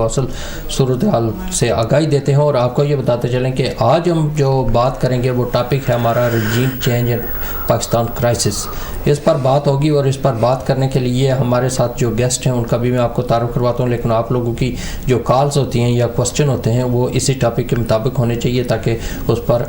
اصل صورتحال سے آگاہی دیتے ہیں، اور آپ کو یہ بتاتے چلیں کہ آج ہم جو بات کریں گے وہ ٹاپک ہے ہمارا regime change in Pakistan crisis. اس پر بات ہوگی، اور اس پر بات کرنے کے لیے ہمارے ساتھ جو گیسٹ ہیں ان کا بھی میں آپ کو تعارف کرواتا ہوں، لیکن آپ لوگوں کی جو کالز ہوتی ہیں یا کوسچن ہوتے ہیں وہ اسی ٹاپک کے مطابق ہونے چاہیے تاکہ اس پر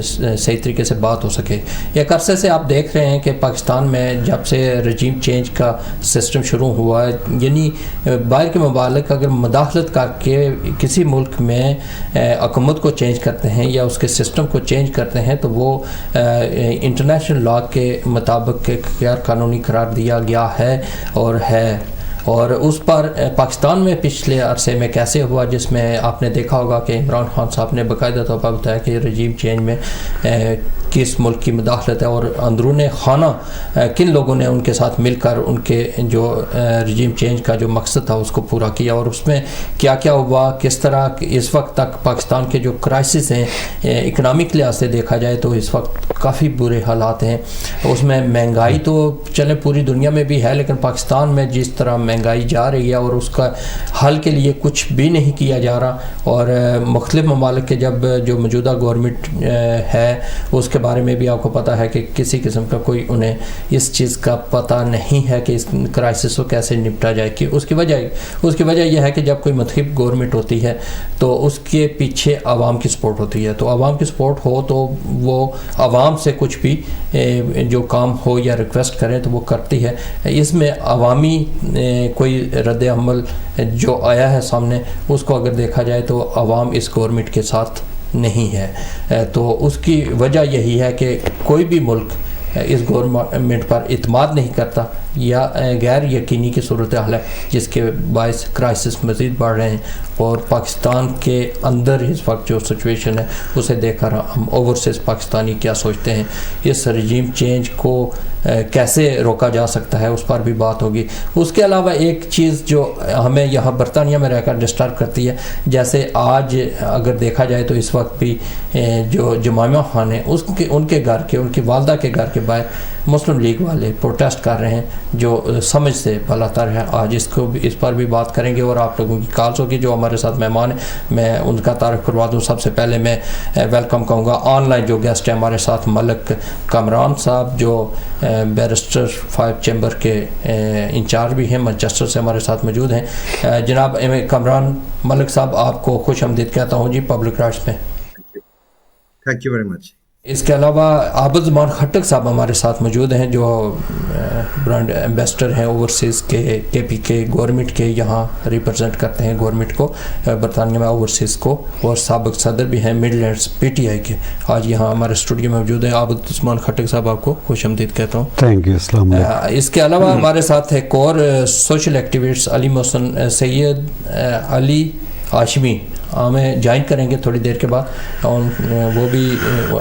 صحیح طریقے سے بات ہو سکے. ایک عرصے سے آپ دیکھ رہے ہیں کہ پاکستان میں جب سے رجیم چینج کا سسٹم شروع ہوا ہے، یعنی باہر کے ممالک اگر مداخلت کر کے کسی ملک میں حکومت کو چینج کرتے ہیں یا اس کے سسٹم کو چینج کرتے ہیں تو وہ انٹرنیشنل لاء کے مطابق غیر قانونی قرار دیا گیا ہے اور اس پر پاکستان میں پچھلے عرصے میں کیسے ہوا، جس میں آپ نے دیکھا ہوگا کہ عمران خان صاحب نے باقاعدہ طور پر بتایا کہ رجیم چینج میں کس ملک کی مداخلت ہے اور اندرون خانہ کن لوگوں نے ان کے ساتھ مل کر ان کے جو رجیم چینج کا جو مقصد تھا اس کو پورا کیا، اور اس میں کیا کیا ہوا، کس طرح اس وقت تک پاکستان کے جو کرائسس ہیں اکنامک لحاظ سے دیکھا جائے تو اس وقت کافی برے حالات ہیں. اس میں مہنگائی تو چلے پوری دنیا میں بھی ہے، لیکن پاکستان میں جس طرح مہنگائی جا رہی ہے اور اس کا حل کے لیے کچھ بھی نہیں کیا جا رہا، اور مختلف ممالک کے جب جو موجودہ گورنمنٹ ہے اس کے بارے میں بھی آپ کو پتہ ہے کہ کسی قسم کا کوئی انہیں اس چیز کا پتہ نہیں ہے کہ اس کرائسس کو کیسے نپٹا جائے. کہ اس کی وجہ یہ ہے کہ جب کوئی منتخب گورنمنٹ ہوتی ہے تو اس کے پیچھے عوام کی سپورٹ ہوتی ہے، تو عوام کی سپورٹ ہو تو وہ عوام سے کچھ بھی جو کام ہو یا ریکویسٹ کریں تو وہ کرتی ہے. اس میں عوامی کوئی رد عمل جو آیا ہے سامنے اس کو اگر دیکھا جائے تو عوام اس گورنمنٹ کے ساتھ نہیں ہے. تو اس کی وجہ یہی ہے کہ کوئی بھی ملک اس گورنمنٹ پر اعتماد نہیں کرتا یا غیر یقینی کی صورتحال ہے جس کے باعث کرائسس مزید بڑھ رہے ہیں. اور پاکستان کے اندر اس وقت جو سچویشن ہے اسے دیکھ کر ہم اوورسیز پاکستانی کیا سوچتے ہیں، اس رجیم چینج کو کیسے روکا جا سکتا ہے اس پر بھی بات ہوگی. اس کے علاوہ ایک چیز جو ہمیں یہاں برطانیہ میں رہ کر ڈسٹرب کرتی ہے، جیسے آج اگر دیکھا جائے تو اس وقت بھی جو جمائمہ خان ہیں ان کے گھر کے، ان کی والدہ کے گھر کے باہر مسلم لیگ والے پروٹیسٹ کر رہے ہیں جو سمجھ سے بالاتر ہے. آج اس پر بھی بات کریں گے، اور آپ لوگوں کی کالز ہوگی. جو ہمارے ساتھ مہمان ہیں میں ان کا تعارف کروا دوں. سب سے پہلے میں ویلکم کہوں گا آن لائن جو گیسٹ ہیں ہمارے ساتھ، ملک کامران صاحب جو بیرسٹر 5 چیمبر کے انچارج بھی ہیں، مانچسٹر سے ہمارے ساتھ موجود ہیں. جناب کامران ملک صاحب، آپ کو خوش آمدید کہتا ہوں جی پبلک رائٹس میں. Thank you very much. اس کے علاوہ عابد زمان خٹک صاحب ہمارے ساتھ موجود ہیں جو برانڈ ایمبیسڈر ہیں اوورسیز کے پی کے گورنمنٹ کے، یہاں ریپرزینٹ کرتے ہیں گورنمنٹ کو برطانیہ میں اوورسیز کو، اور سابق صدر بھی ہیں مڈ لینڈز PTI کے. آج یہاں ہمارے اسٹوڈیو میں موجود ہیں. عابد زمان خٹک صاحب آپ کو خوش آمدید کہتا ہوں. Thank you. السلام علیکم. اس کے علاوہ ہمارے ساتھ ایک اور سوشل ایکٹیوسٹ علی محسن سید علی ہاشمی ہمیں جوائن کریں گے تھوڑی دیر کے بعد، اور وہ بھی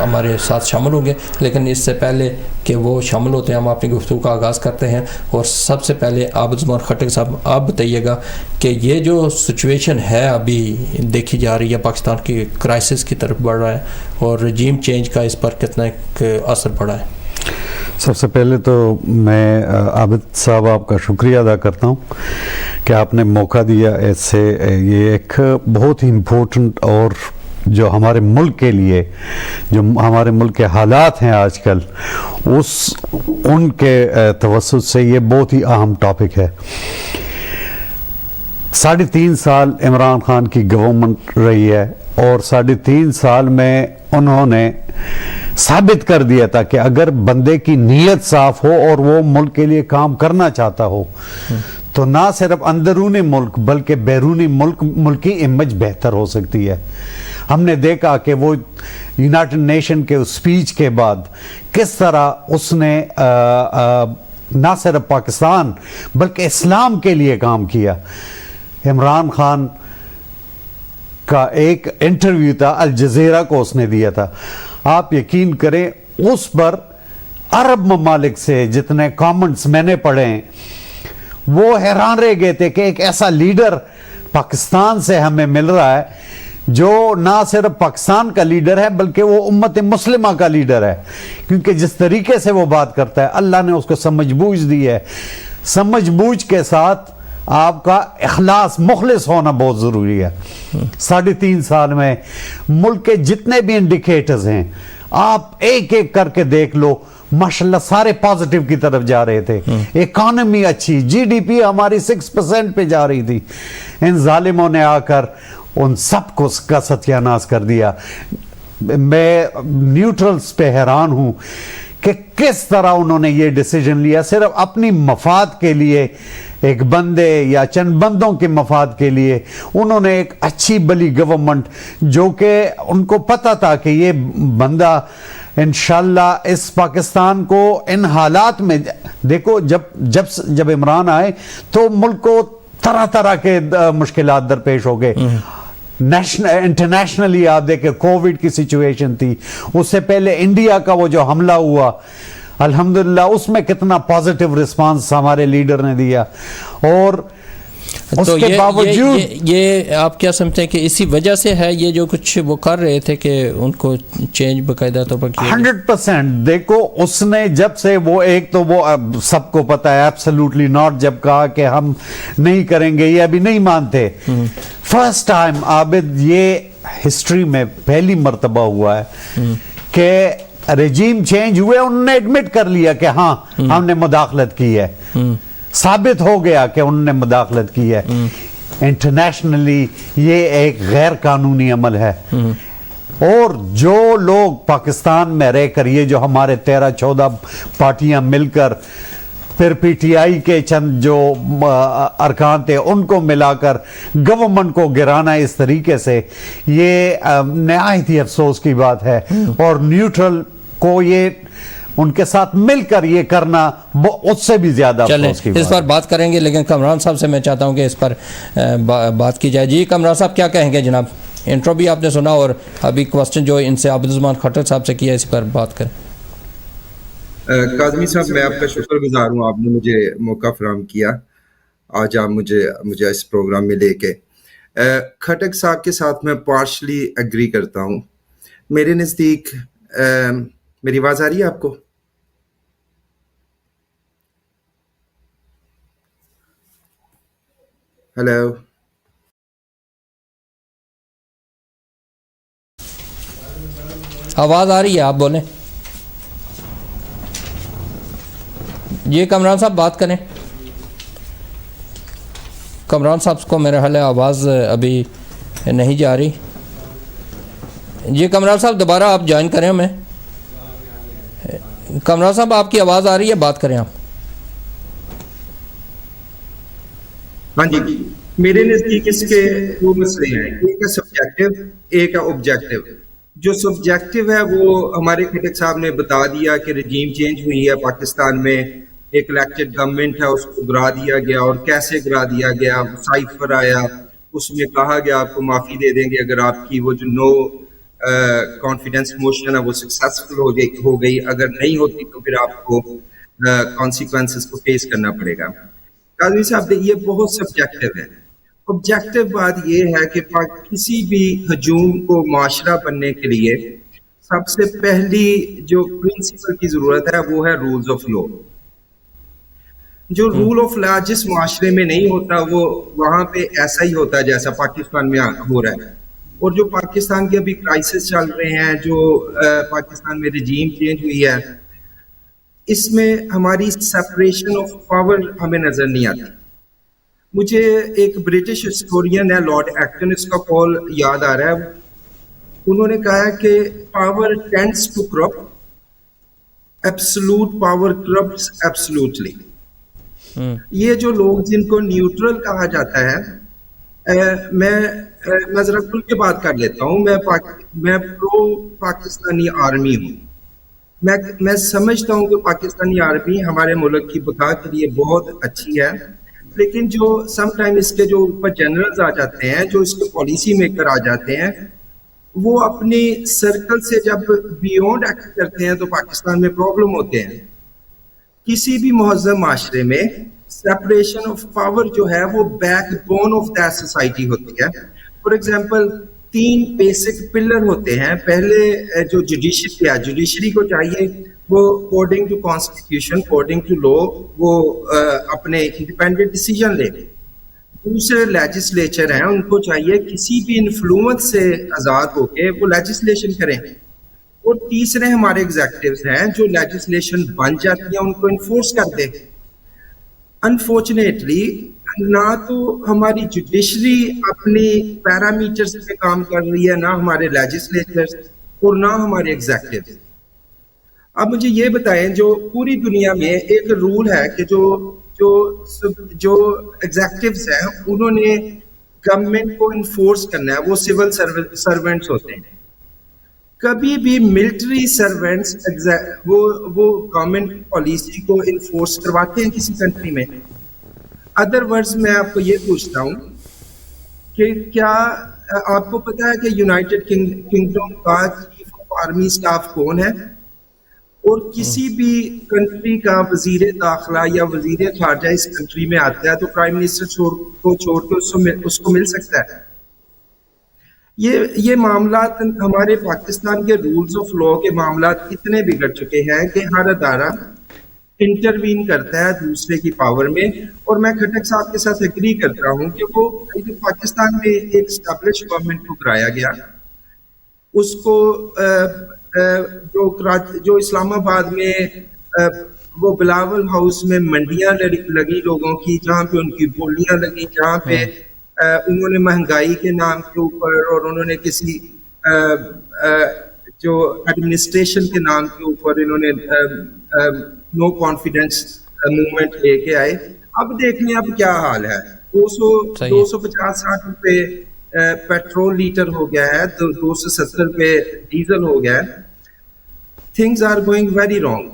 ہمارے ساتھ شامل ہوں گے. لیکن اس سے پہلے کہ وہ شامل ہوتے ہیں ہم اپنی گفتگو کا آغاز کرتے ہیں. اور سب سے پہلے عابد زمان خٹک صاحب آپ بتائیے گا کہ یہ جو سچویشن ہے ابھی دیکھی جا رہی ہے پاکستان کی کرائسس کی طرف بڑھ رہا ہے، اور رجیم چینج کا اس پر کتنا اثر پڑا ہے. سب سے پہلے تو میں عابد صاحب آپ کا شکریہ ادا کرتا ہوں کہ آپ نے موقع دیا. ایسے یہ ایک بہت ہی امپورٹنٹ اور جو ہمارے ملک کے لیے، جو ہمارے ملک کے حالات ہیں آج کل، ان کے توسط سے یہ بہت ہی اہم ٹاپک ہے. 3.5 سال عمران خان کی گورنمنٹ رہی ہے، اور 3.5 سال میں انہوں نے ثابت کر دیا تھا کہ اگر بندے کی نیت صاف ہو اور وہ ملک کے لیے کام کرنا چاہتا ہو تو نہ صرف اندرونی ملک بلکہ بیرونی ملک کی امیج بہتر ہو سکتی ہے. ہم نے دیکھا کہ وہ یونائٹڈ نیشن کے اس سپیچ کے بعد کس طرح اس نے نہ صرف پاکستان بلکہ اسلام کے لیے کام کیا. عمران خان کا ایک انٹرویو تھا الجزیرہ کو اس نے دیا تھا، آپ یقین کریں اس پر عرب ممالک سے جتنے کامنٹس میں نے پڑھے ہیں وہ حیران رہ گئے تھے کہ ایک ایسا لیڈر پاکستان سے ہمیں مل رہا ہے جو نہ صرف پاکستان کا لیڈر ہے بلکہ وہ امت مسلمہ کا لیڈر ہے. کیونکہ جس طریقے سے وہ بات کرتا ہے اللہ نے اس کو سمجھ بوجھ دی ہے. سمجھ بوجھ کے ساتھ آپ کا اخلاص مخلص ہونا بہت ضروری ہے. 3.5 سال میں ملک کے جتنے بھی انڈیکیٹرز ہیں آپ ایک ایک کر کے دیکھ لو, ماشاءاللہ سارے پازیٹیو کی طرف جا رہے تھے. اکانومی اچھی, جی ڈی پی ہماری 6% پہ جا رہی تھی. ان ظالموں نے آ کر ان سب کو کا ستیہ ناش کر دیا. میں نیوٹرلز پہ حیران ہوں کہ کس طرح انہوں نے یہ ڈیسیجن لیا, صرف اپنی مفاد کے لیے, ایک بندے یا چند بندوں کے مفاد کے لیے انہوں نے ایک اچھی بلی گورنمنٹ, جو کہ ان کو پتا تھا کہ یہ بندہ انشاءاللہ اس پاکستان کو ان حالات میں, دیکھو جب عمران آئے تو ملک کو طرح طرح کے مشکلات درپیش ہو گئے. انٹرنیشنلی آپ دیکھیں کووڈ کی سچویشن تھی, اس سے پہلے انڈیا کا وہ جو حملہ ہوا, الحمدللہ اس میں کتنا پازیٹیو رسپانس ہمارے لیڈر نے دیا. اور اس تو کے باوجود یہ آپ کیا سمجھتے ہیں کہ اسی وجہ سے ہے یہ جو کچھ وہ کر رہے تھے کہ ان کو چینج باقاعدہ طور پر کیا؟ 100%. دیکھو اس نے جب سے وہ ایک تو وہ سب کو پتا ہے ایبسلیوٹلی ناٹ, جب کہا کہ ہم نہیں کریں گے, یہ ابھی نہیں مانتے. فرسٹ ٹائم عابد یہ ہسٹری میں پہلی مرتبہ ہوا ہے کہ رجیم چینج ہوئے, انہوں نے ایڈمٹ کر لیا کہ ہاں ہم نے مداخلت کی ہے, ثابت ہو گیا کہ انہوں نے مداخلت کی ہے. انٹرنیشنلی یہ ایک غیر قانونی عمل ہے. اور جو لوگ پاکستان میں رہ کر, یہ جو ہمارے 13-14 پارٹیاں مل کر پھر پی ٹی آئی کے چند جو ارکان تھے ان کو ملا کر گورنمنٹ کو گرانا اس طریقے سے, یہ نہایت ہی افسوس کی بات ہے. اور نیوٹرل کو یہ ان کے ساتھ مل کر یہ کرنا اس سے بھی زیادہ افسوس کی بات. اس پر بات کریں گے, لیکن کامران صاحب سے میں چاہتا ہوں کہ اس پر بات کی جائے. جی کامران صاحب کیا کہیں گے جناب؟ انٹرو بھی آپ نے سنا اور ابھی کوسچن جو ان سے عابدالرحمان کھٹر صاحب سے کیا, اس پر بات کریں. کاظمی صاحب میں آپ کا شکر گزار ہوں, آپ نے مجھے موقع فراہم کیا آج آپ مجھے اس پروگرام میں لے کے. کھٹک صاحب کے ساتھ میں پارشلی ایگری کرتا ہوں. میرے نزدیک میری آواز آ رہی ہے آپ کو؟ ہیلو, آواز آ رہی ہے, آپ بولیں. جی کامران صاحب بات کریں. کامران صاحب کو میرا حال ہے آواز ابھی نہیں جا رہی. جی کامران صاحب دوبارہ آپ جوائن کریں ہمیں. کامران صاحب آپ کی آواز آ رہی ہے, بات کریں آپ. ہاں جی, میرے نزدیک اس کے دو مسئلے ہیں, ایک ہے سبجیکٹو, ایک ہے آبجیکٹو. جو سبجیکٹو ہے وہ ہمارے کھٹک صاحب نے بتا دیا کہ رجیم چینج ہوئی ہے پاکستان میں, ایک الیکٹڈ گورنمنٹ ہے, اس کو گرا دیا گیا. اور کیسے گرا دیا گیا؟ سائفر آیا, اس میں کہا گیا آپ کو معافی دے دیں گے اگر آپ کی وہ جو نو کانفیڈنس موشن ہے وہ سکسیسفل ہو گئی, اگر نہیں ہوتی تو پھر آپ کو کانسیکوینسز کو فیس کرنا پڑے گا. قاضی صاحب یہ بہت سبجیکٹو ہے. آبجیکٹو بات یہ ہے کہ کسی بھی ہجوم کو معاشرہ بننے کے لیے سب سے پہلی جو پرنسپل کی ضرورت ہے وہ ہے رولز آف لا. جو رول آف لا جس معاشرے میں نہیں ہوتا وہ وہاں پہ ایسا ہی ہوتا ہے جیسا پاکستان میں ہو رہا ہے. اور جو پاکستان کے ابھی کرائسس چل رہے ہیں, جو پاکستان میں رجیم چینج ہوئی ہے, اس میں ہماری سیپریشن آف پاور ہمیں نظر نہیں آتی. مجھے ایک برٹش ہسٹورین ہے لارڈ ایکٹن, اس کا قول یاد آ رہا ہے. انہوں نے کہا کہ power tends to corrupt, absolute power corrupts absolutely. یہ جو لوگ جن کو نیوٹرل کہا جاتا ہے, میں ذرا کھل کے بات کر لیتا ہوں, میں پرو پاکستانی آرمی ہوں. میں سمجھتا ہوں کہ پاکستانی آرمی ہمارے ملک کی بقا کے لیے بہت اچھی ہے, لیکن جو سم ٹائم اس کے جو اوپر جنرلز آ جاتے ہیں, جو اس کے پالیسی میکر آ جاتے ہیں, وہ اپنی سرکل سے جب بیونڈ ایکٹ کرتے ہیں تو پاکستان میں پرابلم ہوتے ہیں. کسی بھی مہذب معاشرے میں سیپریشن آف پاور جو ہے وہ back bone of that society ہوتی ہے. فار ایگزامپل 3 بیسک پلر ہوتے ہیں. پہلے جو جوڈیشری ہے, جوڈیشری کو چاہیے وہ according to constitution, according to law, وہ اپنے انڈیپینڈنٹ ڈیسیجن لے. دوسرے لیجسلیچر ہیں ان کو چاہیے کسی بھی انفلوئنس سے آزاد ہو کے وہ لیجسلیشن کریں. اور تیسرے ہمارے ایگزیکٹوز ہیں جو لیجسلیشن بن جاتی ہیں ان کو انفورس کر دیں. انفارچونیٹلی نہ تو ہماری جوڈیشری اپنی پیرامیٹرز پہ کام کر رہی ہے, نہ ہمارے لیجسلیچرز اور نہ ہمارے ایگزیکٹوز. اب مجھے یہ بتائیں, جو پوری دنیا میں ایک رول ہے کہ جو ایگزیکٹوز ہیں انہوں نے گورنمنٹ کو انفورس کرنا ہے, وہ سول سرونٹس ہوتے ہیں. کبھی بھی ملٹری سرونٹس وہ گورنمنٹ پالیسی کو انفورس کرواتے ہیں کسی کنٹری میں؟ ادر ورڈز میں آپ کو یہ پوچھتا ہوں کہ کیا آپ کو پتا ہے کہ یونائٹڈ کنگڈم کا چیف آف آرمی اسٹاف کون ہے؟ اور کسی بھی کنٹری کا وزیر داخلہ یا وزیر خارجہ اس کنٹری میں آتا ہے تو پرائم منسٹر کو چھوڑ کے اس کو مل سکتا ہے؟ یہ معاملات ہمارے پاکستان کے رولز آف لا کے معاملات اتنے بگڑ چکے ہیں کہ ہر ادارہ انٹروین کرتا ہے دوسرے کی پاور میں. اور میں کھٹک صاحب کے ساتھ ایگری کرتا ہوں کہ وہ پاکستان میں ایک اسٹیبلش گورنمنٹ کو کرایا گیا, اس کو جو اسلام آباد میں وہ بلاول ہاؤس میں منڈیاں لگی لوگوں کی, جہاں پہ ان کی بولیاں لگی, جہاں پہ انہوں نے مہنگائی کے نام کے اوپر اور انہوں نے کسی جو ایڈمنسٹریشن کے نام کے اوپر انہوں نے نو کانفیڈنس موومنٹ لے کے آئے. اب دیکھ لیں اب کیا حال ہے. 250-60 روپے پیٹرول لیٹر ہو گیا ہے, 270 روپے ڈیزل ہو گیا ہے. Things are going very wrong.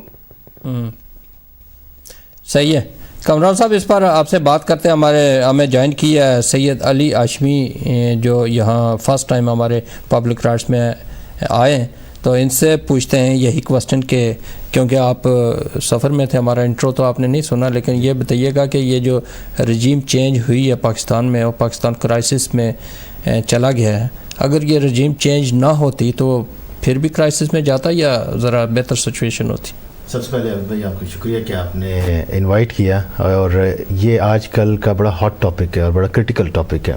صحیح ہے. کمران صاحب اس پر آپ سے بات کرتے ہیں. ہمیں جوائن کیا ہے سید علی ہاشمی جو یہاں فرسٹ ٹائم ہمارے پبلک رائٹس میں آئے ہیں, تو ان سے پوچھتے ہیں یہی کوسچن کہ کیونکہ آپ سفر میں تھے, ہمارا انٹرو تو آپ نے نہیں سنا, لیکن یہ بتائیے گا کہ یہ جو رجیم چینج ہوئی ہے پاکستان میں اور پاکستان کرائسس میں چلا گیا ہے, اگر یہ رجیم چینج نہ ہوتی تو پھر بھی کرائسس میں جاتا یا ذرا بہتر سچویشن ہوتی؟ سب سے پہلے بھائی آپ کو شکریہ کہ آپ نے انوائٹ کیا, اور یہ آج کل کا بڑا ہاٹ ٹاپک ہے اور بڑا کرٹیکل ٹاپک ہے.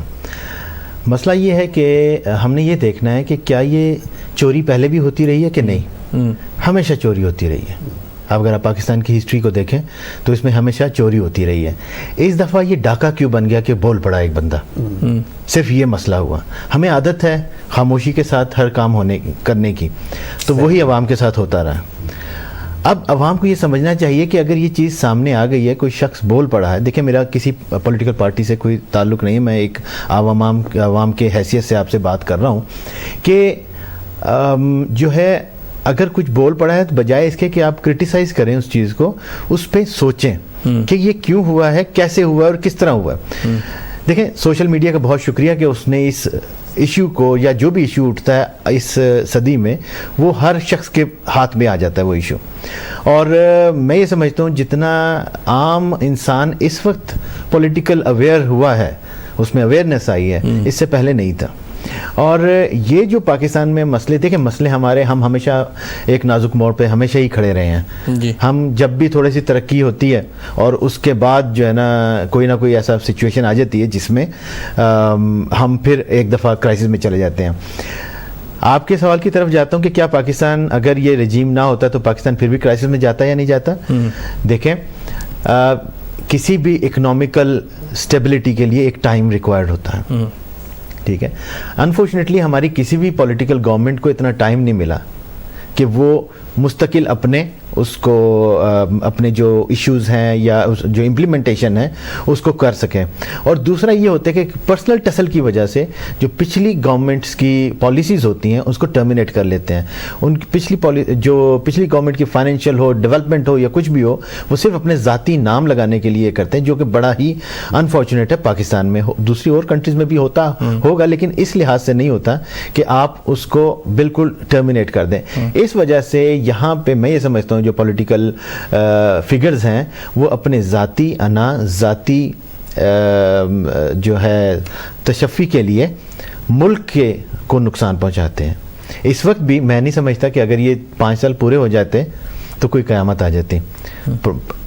مسئلہ یہ ہے کہ ہم نے یہ دیکھنا ہے کہ کیا یہ چوری پہلے بھی ہوتی رہی ہے کہ نہیں. ہمیشہ چوری ہوتی رہی ہے. اب اگر آپ پاکستان کی ہسٹری کو دیکھیں تو اس میں ہمیشہ چوری ہوتی رہی ہے. اس دفعہ یہ ڈاکہ کیوں بن گیا کہ بول پڑا ایک بندہ, صرف یہ مسئلہ ہوا. ہمیں عادت ہے خاموشی کے ساتھ ہر کام کرنے کی, تو وہی عوام کے ساتھ ہوتا رہا. اب عوام کو یہ سمجھنا چاہیے کہ اگر یہ چیز سامنے آ گئی ہے, کوئی شخص بول پڑا ہے. دیکھیں میرا کسی پولیٹیکل پارٹی سے کوئی تعلق نہیں ہے, میں ایک عوام کے حیثیت سے آپ سے بات کر رہا ہوں کہ جو ہے اگر کچھ بول پڑا ہے تو بجائے اس کے کہ آپ کرٹیسائز کریں اس چیز کو, اس پہ سوچیں کہ یہ کیوں ہوا ہے, کیسے ہوا ہے اور کس طرح ہوا ہے. دیکھیں سوشل میڈیا کا بہت شکریہ کہ اس نے اس ایشو کو, یا جو بھی ایشو اٹھتا ہے اس صدی میں, وہ ہر شخص کے ہاتھ میں آ جاتا ہے وہ ایشو. اور میں یہ سمجھتا ہوں جتنا عام انسان اس وقت پولیٹیکل اویئر ہوا ہے, اس میں اویئرنیس آئی ہے, اس سے پہلے نہیں تھا. اور یہ جو پاکستان میں مسئلے, دیکھیں مسئلے ہمارے, ہم ہمیشہ ایک نازک موڑ پہ ہمیشہ ہی کھڑے رہے ہیں. ہم جب بھی تھوڑی سی ترقی ہوتی ہے اور اس کے بعد جو ہے نا کوئی نہ کوئی ایسا سچویشن آ جاتی ہے جس میں ہم پھر ایک دفعہ کرائسس میں چلے جاتے ہیں. آپ کے سوال کی طرف جاتا ہوں کہ کیا پاکستان اگر یہ رجیم نہ ہوتا تو پاکستان پھر بھی کرائسس میں جاتا یا نہیں جاتا. دیکھیں کسی بھی اکنامیکل اسٹیبلٹی کے لیے ایک ٹائم ریکوائرڈ ہوتا ہے, ٹھیک ہے. انفارچونیٹلی ہماری کسی بھی پولیٹیکل گورنمنٹ کو اتنا ٹائم نہیں ملا کہ وہ مستقل اپنے جو ایشوز ہیں یا جو امپلیمنٹیشن ہے اس کو کر سکیں. اور دوسرا یہ ہوتا ہے کہ پرسنل ٹسل کی وجہ سے جو پچھلی گورنمنٹس کی پالیسیز ہوتی ہیں اس کو ٹرمینیٹ کر لیتے ہیں. ان کی پچھلی گورنمنٹ کی فائنینشیل ہو, ڈیولپمنٹ ہو یا کچھ بھی ہو, وہ صرف اپنے ذاتی نام لگانے کے لیے کرتے ہیں, جو کہ بڑا ہی انفارچونیٹ ہے. پاکستان میں دوسری اور کنٹریز میں بھی ہوتا ہوگا, لیکن اس لحاظ سے نہیں ہوتا کہ آپ اس کو بالکل ٹرمینیٹ کر دیں. اس وجہ سے یہاں پہ میں یہ سمجھتا ہوں جو پولیٹیکل فگرز ہیں وہ اپنے ذاتی ذاتی جو ہے تشفی کے لیے ملک کو نقصان پہنچاتے ہیں. اس وقت بھی میں نہیں سمجھتا کہ اگر یہ 5 سال پورے ہو جاتے تو کوئی قیامت آ جاتی.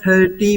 $30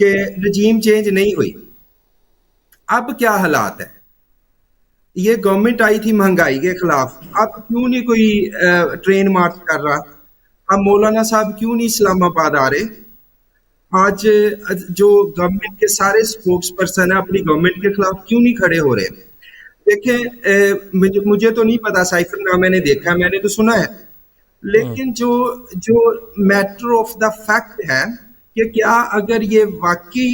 کہ رجیم چینج نہیں ہوئی. اب کیا حالات ہے؟ یہ گورنمنٹ آئی تھی مہنگائی کے خلاف, اب کیوں نہیں کوئی ٹرین مارچ کر رہا؟ اب مولانا صاحب کیوں نہیں اسلام آباد آ رہے؟ آج جو گورنمنٹ کے سارے اسپوکس پرسن ہیں اپنی گورنمنٹ کے خلاف کیوں نہیں کھڑے ہو رہے؟ دیکھیں مجھے تو نہیں پتا سائفر نام میں نے دیکھا, میں نے تو سنا ہے, لیکن جو میٹر آف دا فیکٹ ہے کہ کیا اگر یہ واقعی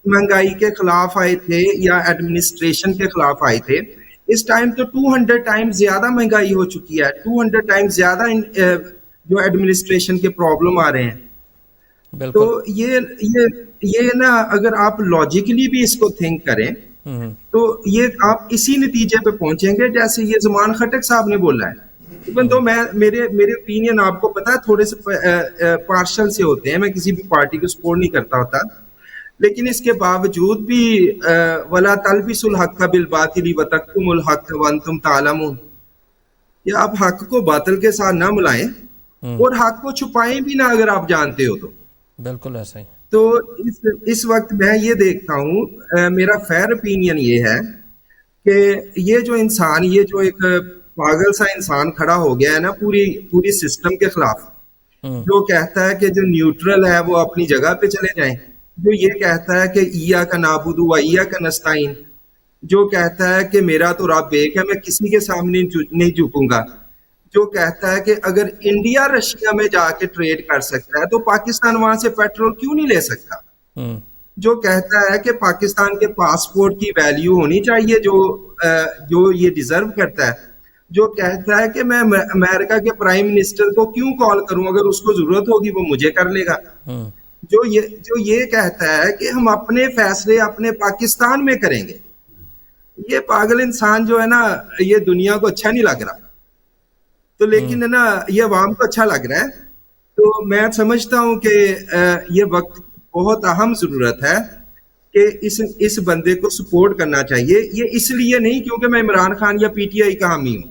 مہنگائی کے خلاف آئے تھے یا ایڈمنسٹریشن کے خلاف آئے تھے, اس ٹائم تو 200 ٹائم زیادہ مہنگائی ہو چکی ہے, 200 ٹائم زیادہ جو ایڈمنسٹریشن کے پرابلم آ رہے ہیں. تو یہ نا اگر آپ لاجیکلی بھی اس کو تھنک کریں تو یہ آپ اسی نتیجے پہ پہنچیں گے جیسے یہ زمان خٹک صاحب نے بولا ہے. تو میرے اوپینین آپ کو پتا ہے تھوڑے سے پارشل سے ہوتے ہیں, میں کسی بھی پارٹی کو سپورٹ نہیں کرتا ہوتا, لیکن اس کے باوجود بھی وَلَا تَلْبِسُوا الْحَقَّ بِالْبَاطِلِ وَتَكْتُمُوا الْحَقَّ وَأَنْتُمْ تَعْلَمُونَ, کہ آپ حق کو باطل کے ساتھ نہ ملائیں اور حق کو چھپائیں بھی نہ اگر آپ جانتے ہو تو. بالکل ایسا ہی. تو اس وقت میں یہ دیکھتا ہوں, میرا فیر اوپینین یہ ہے کہ یہ جو انسان, یہ جو ایک پاگل سا انسان کھڑا ہو گیا ہے نا پوری سسٹم کے خلاف, جو کہتا ہے کہ جو نیوٹرل ہے وہ اپنی جگہ پہ چلے جائیں, جو یہ کہتا ہے کہ ایاک نعبد و ایاک نستعین, جو کہتا ہے کہ میرا تو رب ایک ہے, میں کسی کے سامنے نہیں جھکوں گا, جو کہتا ہے کہ اگر انڈیا رشیا میں جا کے ٹریڈ کر سکتا ہے تو پاکستان وہاں سے پیٹرول کیوں نہیں لے سکتا, جو کہتا ہے کہ پاکستان کے پاسپورٹ کی ویلیو ہونی چاہیے جو یہ ڈیزرو کرتا ہے, جو کہتا ہے کہ میں امریکہ کے پرائم منسٹر کو کیوں کال کروں, اگر اس کو ضرورت ہوگی وہ مجھے کر لے گا, جو یہ کہتا ہے کہ ہم اپنے فیصلے اپنے پاکستان میں کریں گے. یہ پاگل انسان جو ہے نا, یہ دنیا کو اچھا نہیں لگ رہا, تو لیکن ہے نا یہ عوام کو اچھا لگ رہا ہے. تو میں سمجھتا ہوں کہ یہ وقت بہت اہم ضرورت ہے کہ اس بندے کو سپورٹ کرنا چاہیے. یہ اس لیے نہیں کیونکہ میں عمران خان یا پی ٹی آئی کا حامی ہوں,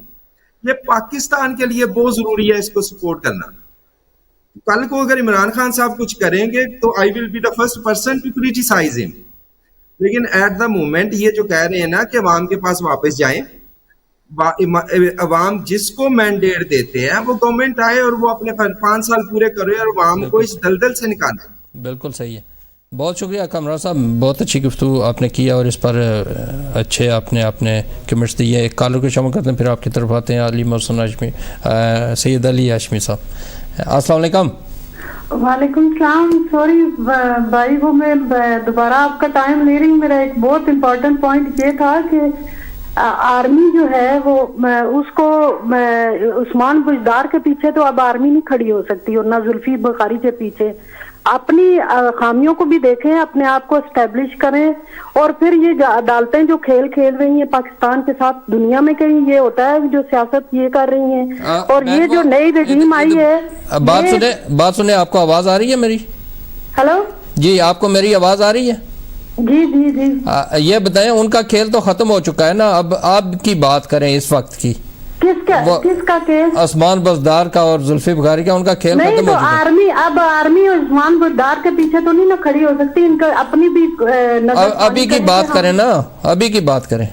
یہ پاکستان کے لیے بہت ضروری ہے اس کو سپورٹ کرنا. کل کو اگر عمران خان صاحب کچھ کریں گے تو I will be the first person to criticise ہم, لیکن ایٹ دا مومنٹ یہ جو کہہ رہے ہیں نا کہ عوام کے پاس واپس جائیں, عوام جس کو مینڈیٹ دیتے ہیں وہ گورنمنٹ آئے اور وہ اپنے 5 سال پورے کرے اور عوام کو اس دلدل سے نکالے. بالکل صحیح ہے. بہت شکریہ کامران صاحب, بہت اچھی گفتگو آپ نے کیا اور اس پر اچھے اپنے کمنٹس دیے. ایک کالر کو شامل کرتے ہیں, پھر آپ کی طرف آتے ہیں علی محسن ہاشمی, سید علی ہاشمی صاحب. السلام علیکم. وعلیکم السلام. سوری بھائی, وہ میں دوبارہ آپ کا ٹائم لے رہی ہوں. میرا ایک بہت امپورٹنٹ پوائنٹ یہ تھا کہ آرمی جو ہے وہ اس کو عثمان بزدار کے پیچھے تو اب آرمی نہیں کھڑی ہو سکتی, اور نہ زلفی بخاری کے پیچھے. اپنی خامیوں کو بھی دیکھیں, اپنے آپ کو اسٹیبلش کریں, اور پھر یہ عدالتیں جو کھیل رہی ہیں پاکستان کے ساتھ دنیا میں, کہیں یہ ہوتا ہے جو سیاست یہ کر رہی ہیں, اور یہ جو نئی رجیم آئی ہے. بات سنیں, آپ کو آواز آ رہی ہے میری؟ ہلو جی, آپ کو میری آواز آ رہی ہے؟ جی جی جی. یہ بتائیں, ان کا کھیل تو ختم ہو چکا ہے نا, اب آپ کی بات کریں اس وقت کی. کس کا کیس؟ عثمان بزدار کا اور زلفی بخاری کا, ان کا کھیل ختم ہو چکا ہے. اب آرمی عثمان بزدار کے پیچھے تو نہیں نہ کھڑی ہو سکتی, ان کا اپنی بھی ابھی کی بات کریں نا, ابھی کی بات کریں.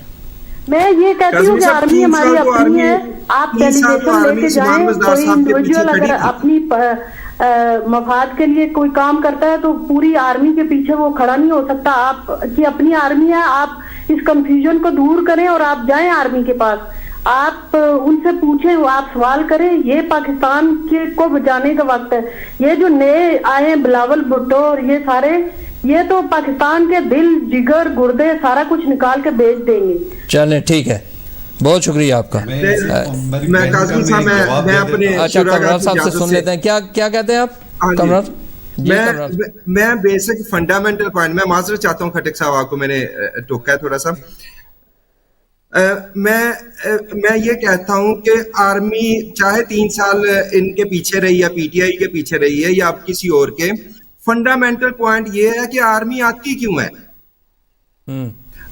میں یہ کہتی ہوں کہ آرمی ہماری اپنی ہے, آپ ڈیلیگیشن لے کے جائیں. کوئی انڈیویجول اگر اپنی مفاد کے لیے کوئی کام کرتا ہے تو پوری آرمی کے پیچھے وہ کھڑا نہیں ہو سکتا. آپ کی اپنی آرمی ہے, آپ اس کنفیوژن کو دور کریں اور آپ جائیں آرمی کے پاس, آپ ان سے پوچھیں, آپ سوال کریں. یہ پاکستان کو بچانے کا وقت ہے. یہ جو نئے آئے ہیں بلاول بھٹو اور یہ سارے, یہ تو پاکستان کے دل جگر گردے سارا کچھ نکال کے بیچ دیں گے. چلیں ٹھیک ہے, بہت شکریہ آپ کا. اچھا کامران صاحب سے سن لیتے ہیں, کیا کہتے ہیں آپ کامران؟ میں بیسک فنڈامنٹل پوائنٹ, میں معذرت چاہتا ہوں کھٹک صاحب, آپ کو میں نے ٹوکا ہے تھوڑا سا. میں یہ کہتا ہوں کہ آرمی چاہے 3 سال ان کے پیچھے رہی یا پی ٹی آئی کے پیچھے رہی ہے یا کسی اور کے, فنڈامنٹل پوائنٹ یہ ہے کہ آرمی آتی کیوں ہے.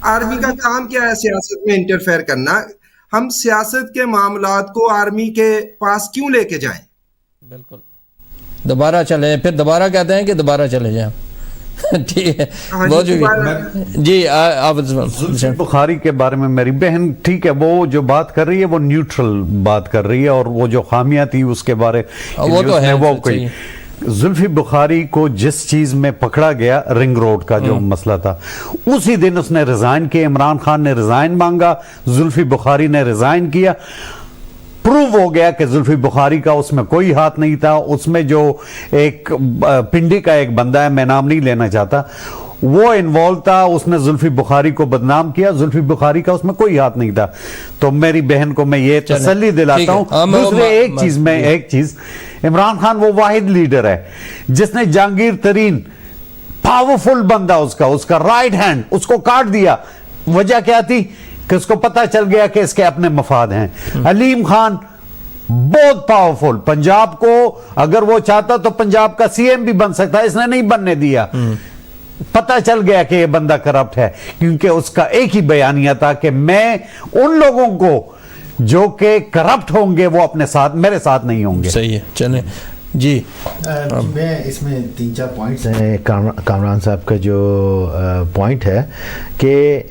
آرمی کا کام کیا ہے سیاست میں انٹرفیئر کرنا. ہم سیاست کے معاملات کو آرمی کے پاس کیوں لے کے جائیں؟ بالکل, دوبارہ چلیں, پھر دوبارہ کہتے ہیں کہ دوبارہ چلے جائیں. ٹھیک ہے ہاں بہت جی، شکریہ جی آپ زلفی بخاری کے بارے میں میری بہن ٹھیک ہے وہ جو بات کر رہی ہے وہ نیوٹرل بات کر رہی ہے اور وہ جو خامیاں تھی اس کے بارے وہ تو ہے وہ کوئی زلفی بخاری کو جس چیز میں پکڑا گیا رنگ روڈ کا جو مسئلہ تھا اسی دن اس نے ریزائن کیا, عمران خان نے ریزائن مانگا, زلفی بخاری نے ریزائن کیا. پروو ہو گیا کہ زلفی بخاری کا اس میں کوئی ہاتھ نہیں تھا. اس میں جو ایک پنڈی کا ایک بندہ ہے, میں نام نہیں لینا چاہتا, وہ انوالو تھا, اس نے زلفی بخاری کو بدنام کیا. زلفی بخاری کا اس میں کوئی ہاتھ نہیں تھا. تو میری بہن کو میں یہ تسلی دلاتا ہوں. دوسرے ایک چیز عمران خان وہ واحد لیڈر ہے جس نے جہانگیر ترین پاورفل بندہ اس کا رائٹ ہینڈ اس کو کاٹ دیا. وجہ کیا تھی کہ اس کو پتہ چل گیا کہ اس کے اپنے مفاد ہیں. علیم خان بہت پاورفل, پنجاب کو اگر وہ چاہتا تو پنجاب کا سی ایم بھی بن سکتا, اس نے نہیں بننے دیا. پتہ چل گیا کہ یہ بندہ کرپٹ ہے کیونکہ اس کا ایک ہی بیانیہ تھا کہ میں ان لوگوں کو جو کہ کرپٹ ہوں گے وہ اپنے ساتھ, میرے ساتھ نہیں ہوں گے. صحیح ہے. چلیں جی میں اس میں 3-4 پوائنٹس ہیں. کامران صاحب کا جو پوائنٹ ہے کہ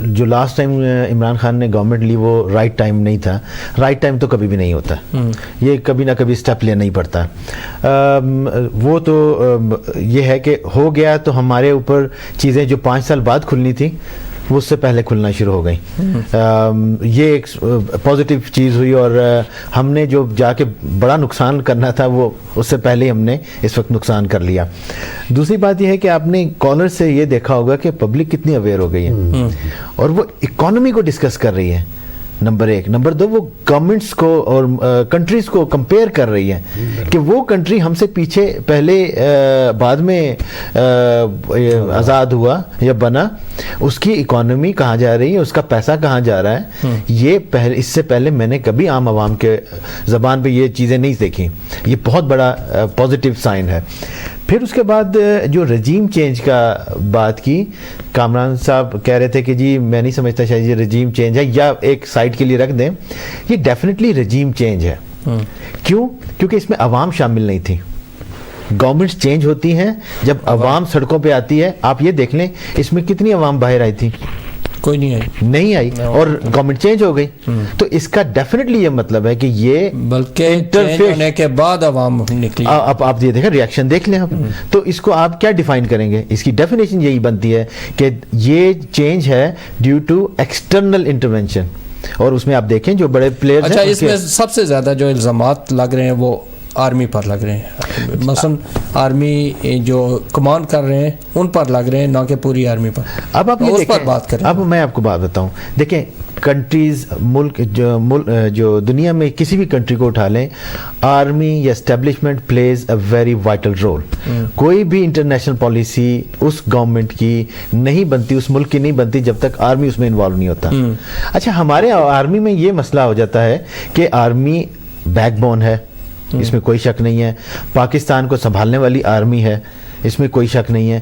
جو لاسٹ ٹائم عمران خان نے گورنمنٹ لی وہ رائٹ ٹائم نہیں تھا. رائٹ ٹائم تو کبھی بھی نہیں ہوتا, یہ کبھی نہ کبھی سٹیپ لینا ہی پڑتا. وہ تو یہ ہے کہ ہو گیا تو ہمارے اوپر چیزیں جو 5 سال بعد کھلنی تھی وہ اس سے پہلے کھلنا شروع ہو گئی. یہ ایک پازیٹیو چیز ہوئی اور ہم نے جو جا کے بڑا نقصان کرنا تھا وہ اس سے پہلے ہی ہم نے اس وقت نقصان کر لیا. دوسری بات یہ ہے کہ آپ نے کالر سے یہ دیکھا ہوگا کہ پبلک کتنی اویئر ہو گئی ہے اور وہ اکانومی کو ڈسکس کر رہی ہے, نمبر 1. نمبر 2, وہ گورنمنٹس کو اور کنٹریز کو کمپیئر کر رہی ہے کہ وہ کنٹری ہم سے پیچھے پہلے بعد میں آزاد ہوا یا بنا, اس کی اکانومی کہاں جا رہی ہے, اس کا پیسہ کہاں جا رہا ہے. یہ اس سے پہلے میں نے کبھی عام عوام کے زبان پہ یہ چیزیں نہیں دیکھی. یہ بہت بڑا پازیٹیو سائن ہے. پھر اس کے بعد جو رجیم چینج کا بات کی, کامران صاحب کہہ رہے تھے کہ جی میں نہیں سمجھتا شاید یہ رجیم چینج ہے, یا ایک سائڈ کے لیے رکھ دیں, یہ ڈیفینیٹلی رجیم چینج ہے. کیوں؟ کیونکہ اس میں عوام شامل نہیں تھی. گورنمنٹس چینج ہوتی ہیں جب عوام سڑکوں پہ آتی ہے. آپ یہ دیکھ لیں اس میں کتنی عوام باہر آئی تھی, کوئی نہیں آئی اور گورنمنٹ چینج ہو گئی. تو اس کا ڈیفینیٹلی یہ مطلب ہے کہ یہ بلکہ چینج ہونے کے بعد عوام نکلی. اب آپ یہ دیکھیں, ریاکشن دیکھ لیں آپ. تو اس کو آپ کیا ڈیفائن کریں گے؟ اس کی ڈیفینیشن یہی بنتی ہے کہ یہ چینج ہے ڈیو ٹو ایکسٹرنل انٹرونشن. اور اس میں آپ دیکھیں جو بڑے پلیئرز ہیں. اچھا, اس میں سب سے زیادہ جو الزامات لگ رہے ہیں وہ آرمی پر لگ رہے ہیں. مثلا آرمی جو کمانڈ کر رہے ہیں ان پر لگ رہے ہیں, نہ کہ پوری آرمی پر. اب آپ اس پر بات کریں. اب میں آپ کو بات بتاؤں, دیکھیں کنٹریز, ملک جو دنیا میں کسی بھی کنٹری کو اٹھا لیں, آرمی یا establishment plays a very vital role. کوئی بھی انٹرنیشنل پالیسی اس گورنمنٹ کی نہیں بنتی, اس ملک کی نہیں بنتی جب تک آرمی اس میں انوالو نہیں ہوتا. اچھا, ہمارے آرمی میں یہ مسئلہ ہو جاتا ہے کہ آرمی بیک بون ہے, اس میں کوئی شک نہیں ہے. پاکستان کو سنبھالنے والی آرمی ہے, اس میں کوئی شک نہیں ہے.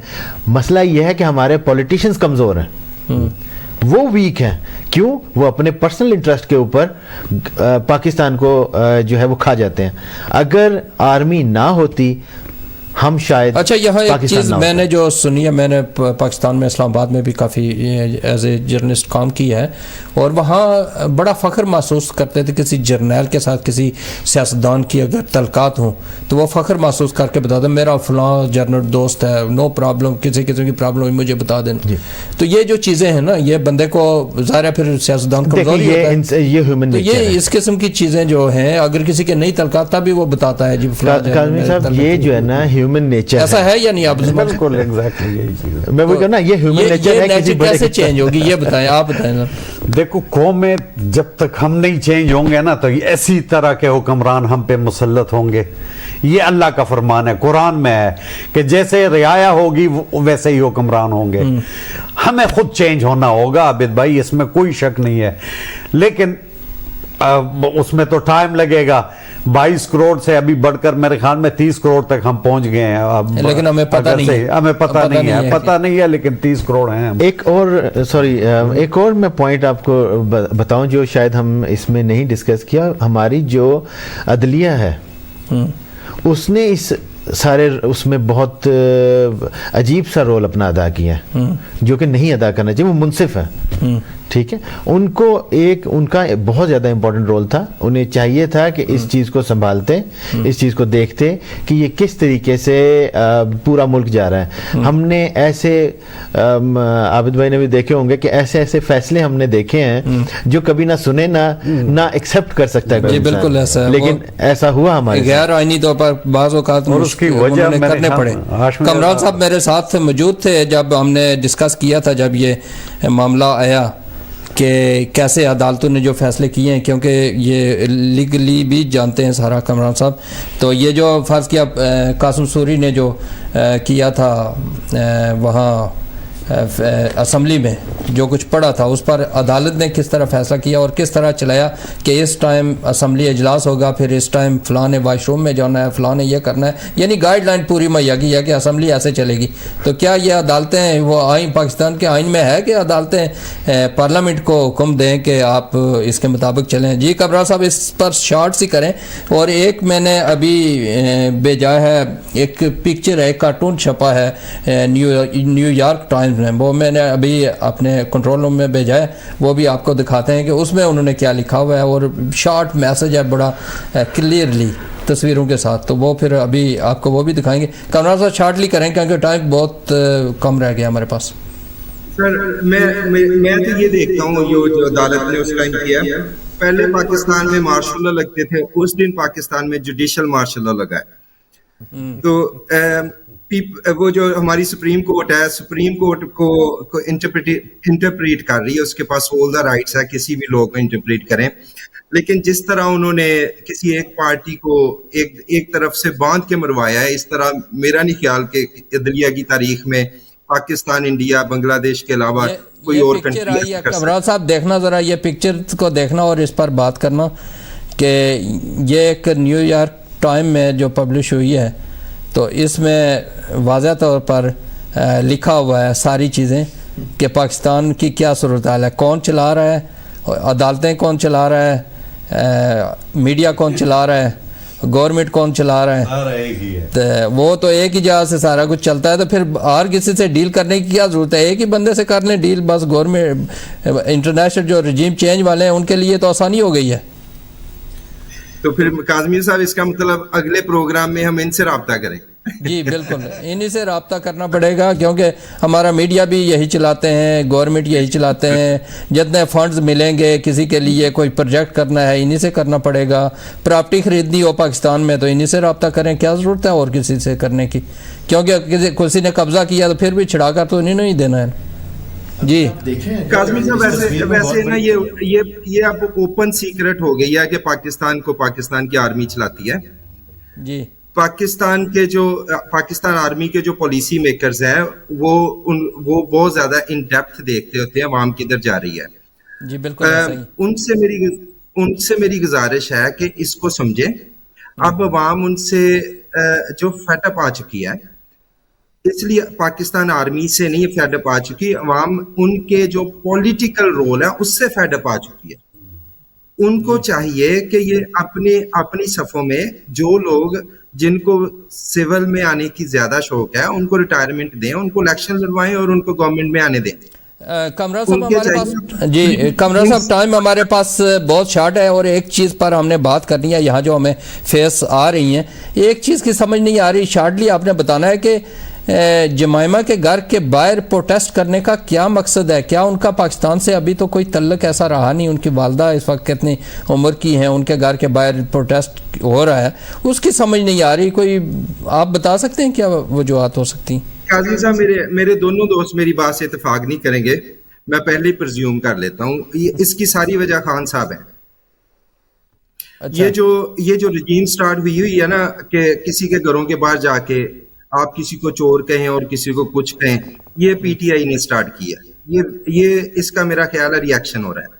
مسئلہ یہ ہے کہ ہمارے پولیٹیشنز کمزور ہیں, وہ ویک ہیں. کیوں؟ وہ اپنے پرسنل انٹرسٹ کے اوپر پاکستان کو جو ہے وہ کھا جاتے ہیں. اگر آرمی نہ ہوتی ہم شاید. اچھا, یہاں ایک چیز میں نے جو سنی ہے, میں نے پاکستان میں اسلام آباد میں بھی کافی ایز اے جرنلسٹ کام کیا ہے, اور وہاں بڑا فخر محسوس کرتے تھے کسی جرنیل کے ساتھ کسی سیاستدان کی اگر تعلقات ہوں تو وہ فخر محسوس کر کے بتا دیں میرا فلاں جرنل دوست ہے, نو پرابلم, کسی قسم کی پرابلم ہوئی مجھے بتا دینا. تو یہ جو چیزیں ہیں نا, یہ بندے کو ظاہر ہے پھر سیاستدان کمزوری ہوتا ہے. یہ اس قسم کی چیزیں جو ہیں اگر کسی کے نہیں تعلقات تب بھی وہ بتاتا ہے جی فلاں. یہ جو ہے نا ہیومن نیچر ایسا ہے یا نہیں؟ آپ بالکل ایگزیکٹلی یہی چیز ہے. میں وہ کہنا یہ ہیومن نیچر ہے. نیچر کیسے چینج ہوگی یہ بتائیں, آپ بتائیں. دیکھو قوم میں جب تک ہم نہیں چینج ہوں گے نا تو ایسی طرح کے حکمران ہم پہ مسلط ہوں گے. یہ اللہ کا فرمان ہے, قرآن میں ہے کہ جیسے رعایا ہوگی ویسے ہی حکمران ہوں گے. ہمیں خود چینج ہونا ہوگا عابد بھائی, اس میں کوئی شک نہیں ہے, لیکن اس میں تو ٹائم لگے گا. 22 کروڑ سے ابھی بڑھ کر میرے خیال میں 30 کروڑ تک ہم پہنچ گئے ہیں, لیکن ہمیں پتہ نہیں ہے. ہمیں پتہ نہیں ہے لیکن 30 کروڑ ہیں. ایک اور میں پوائنٹ آپ کو بتاؤں جو شاید ہم اس میں نہیں ڈسکس کیا. ہماری جو عدلیہ ہے اس نے اس سارے اس میں بہت عجیب سا رول اپنا ادا کیا ہے جو کہ نہیں ادا کرنا چاہیے. وہ منصف ہے, ٹھیک ہے, ان کو ان کا بہت زیادہ امپورٹنٹ رول تھا. انہیں چاہیے تھا کہ اس چیز کو سنبھالتے, اس چیز کو دیکھتے کہ یہ کس طریقے سے پورا ملک جا رہا ہے. ہم نے ایسے, عابد بھائی نے بھی دیکھے ہوں گے کہ ایسے ایسے فیصلے ہم نے دیکھے ہیں جو کبھی نہ سنے نہ ایکسیپٹ کر سکتا ہے. جی بالکل ایسا ہے, لیکن ایسا ہوا ہمارے غیر آئینی طور پر بعض اوقات کی وجہ کرنے پڑے. کمران صاحب میرے ساتھ موجود تھے جب ہم نے ڈسکس کیا تھا, جب یہ معاملہ آیا کہ کیسے عدالتوں نے جو فیصلے کیے ہیں, کیونکہ یہ لیگلی بھی جانتے ہیں سارا کمران صاحب. تو یہ جو فرض کیا قاسم سوری نے جو کیا تھا وہاں اسمبلی میں جو کچھ پڑھا تھا, اس پر عدالت نے کس طرح فیصلہ کیا اور کس طرح چلایا کہ اس ٹائم اسمبلی اجلاس ہوگا, پھر اس ٹائم فلاں نے واش روم میں جانا ہے, فلاں نے یہ کرنا ہے, یعنی گائیڈ لائن پوری مہیا کی ہے کہ اسمبلی ایسے چلے گی. تو کیا یہ عدالتیں وہ آئین پاکستان کے آئین میں ہے کہ عدالتیں پارلیمنٹ کو حکم دیں کہ آپ اس کے مطابق چلیں؟ جی کمران صاحب اس پر شارٹ سی کریں. اور ایک میں نے ابھی بھیجا ہے, ایک پکچر ہے, ایک کارٹون چھپا ہے نیو یارک ٹائمز میں, وہ میں نے ابھی اپنے کنٹرول روم میں بھیجا ہے, وہ بھی آپ کو دکھاتے ہیں کہ اس میں انہوں نے کیا لکھا ہوا ہے, اور شارٹ میسج ہے بڑا کلیئرلی تصویروں کے ساتھ. تو وہ پھر ابھی آپ کو وہ بھی دکھائیں گے. کمران صاحب شارٹلی کریں کیونکہ ٹائم بہت کم رہ گیا ہمارے پاس. سر میں تو یہ دیکھتا ہوں جو عدالت نے اس ٹائم کیا, پہلے پاکستان میں مارشل لا لگتے تھے, اس دن پاکستان میں جوڈیشل مارشل لا لگا ہے. تو وہ جو ہماری سپریم کورٹ ہے, سپریم کورٹ کو انٹرپریٹ کر رہی ہے, اس کے پاس all the rights ہے کسی بھی لوگ کو انٹرپریٹ کریں. لیکن جس طرح انہوں نے کسی ایک پارٹی کو ایک طرف سے باندھ کے مروایا ہے, اس طرح میرا نہیں خیال کہ عدلیہ کی تاریخ میں پاکستان, انڈیا, بنگلہ دیش کے علاوہ کوئی اور کنٹری. کمران صاحب دیکھنا ذرا یہ پکچر کو دیکھنا اور اس پر بات کرنا کہ یہ ایک نیو یارک ٹائم میں جو پبلش ہوئی ہے, تو اس میں واضح طور پر لکھا ہوا ہے ساری چیزیں کہ پاکستان کی کیا صورتحال ہے, کون چلا رہا ہے, عدالتیں کون چلا رہا ہے, میڈیا کون چلا رہا ہے, گورنمنٹ کون چلا رہا ہے. تو وہ تو ایک ہی جگہ سے سارا کچھ چلتا ہے, تو پھر اور کسی سے ڈیل کرنے کی کیا ضرورت ہے, ایک ہی بندے سے کر لیں ڈیل بس. گورنمنٹ انٹرنیشنل جو رجیم چینج والے ہیں ان کے لیے تو آسانی ہو گئی ہے. تو پھر کاظمی صاحب اس کا مطلب اگلے پروگرام میں ہم ان سے رابطہ کریں. جی بالکل انہی سے رابطہ کرنا پڑے گا, کیونکہ ہمارا میڈیا بھی یہی چلاتے ہیں, گورنمنٹ یہی چلاتے ہیں. جتنے فنڈز ملیں گے کسی کے لیے کوئی پروجیکٹ کرنا ہے انہی سے کرنا پڑے گا. پراپرٹی خریدنی ہو پاکستان میں تو انہی سے رابطہ کریں, کیا ضرورت ہے اور کسی سے کرنے کی, کیونکہ کسی نے قبضہ کیا تو پھر بھی چھڑا کر تو انہیں نہیں دینا ہے. جی کاظمی صاحب ویسے نا یہ اب اوپن سیکرٹ ہو گئی ہے کہ پاکستان کو پاکستان کی آرمی چلاتی ہے. جی پاکستان آرمی کے جو پالیسی میکرز ہیں وہ بہت زیادہ ان ڈیپتھ دیکھتے ہوتے ہیں عوام کدھر جا رہی ہے. جی بالکل ان سے میری گزارش ہے کہ اس کو سمجھیں. اب عوام ان سے جو فیڈ اپ آ چکی ہے, اس لیے پاکستان آرمی سے نہیں فیڈ اپ آ چکی, عوام ان کے جو پولیٹیکل رول ہے اس سے فیڈ اپ آ چکی ہے. ان کو چاہیے کہ یہ اپنی صفوں میں جو لوگ جن کو سول میں آنے کی زیادہ شوق ہے ان کو ریٹائرمنٹ دیں, ان کو الیکشن لڑوائیں اور ان کو گورنمنٹ میں آنے دیں. کمران صاحب ہمارے پاس, جی کمران صاحب ٹائم ہمارے پاس بہت شارٹ ہے, اور ایک چیز پر ہم نے بات کرنی ہے یہاں جو ہمیں فیس آ رہی ہیں. ایک چیز کی سمجھ نہیں آ رہی, شارٹلی آپ نے بتانا ہے کہ جمائمہ کے گھر کے باہر پروٹیسٹ کرنے کا کیا مقصد ہے؟ کیا ان کا پاکستان سے ابھی تو کوئی تعلق ایسا رہا نہیں؟ ان کی والدہ اس وقت کتنی عمر کی ہیں, ان کے گھر کے باہر پروٹیسٹ ہو رہا ہے, اس کی سمجھ نہیں آ رہی. کوئی آپ بتا سکتے ہیں کیا وجوہات ہو سکتی ہیں؟ قاضی صاحب میرے دونوں دوست میری بات سے اتفاق نہیں کریں گے, میں پہلے ہی پرزیوم کر لیتا ہوں. اس کی ساری وجہ خان صاحب ہیں. یہ جو رجیم سٹارٹ ہوئی ہے نا کہ کسی کے گھروں کے باہر جا کے آپ کسی کو چور کہیں اور کسی کو کچھ کہیں, یہ پی ٹی آئی نے سٹارٹ کیا. یہ اس کا میرا خیال ہے ریاکشن ہو رہا ہے.